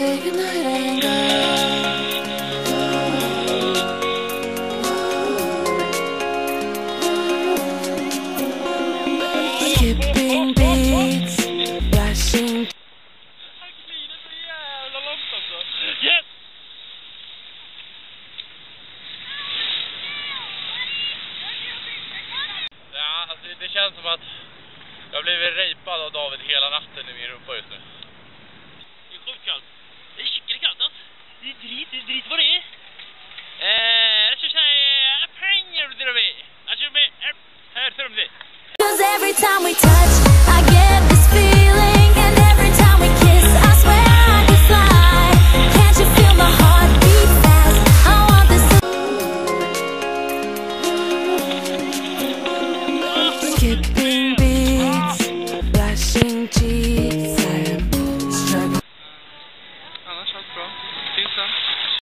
take a night anger. Skipping beats, flashing. Han glider så jävla långt alltså. Yes! Ja, alltså det känns som att jag har blivit rapad av David hela natten i min rumpa just nu. Det är sjukt kallt. Det är skickligt kallt alltså. Det är drit vad det är. Jag ska säga pengar till det. Alltså här ser de det. Cause every time we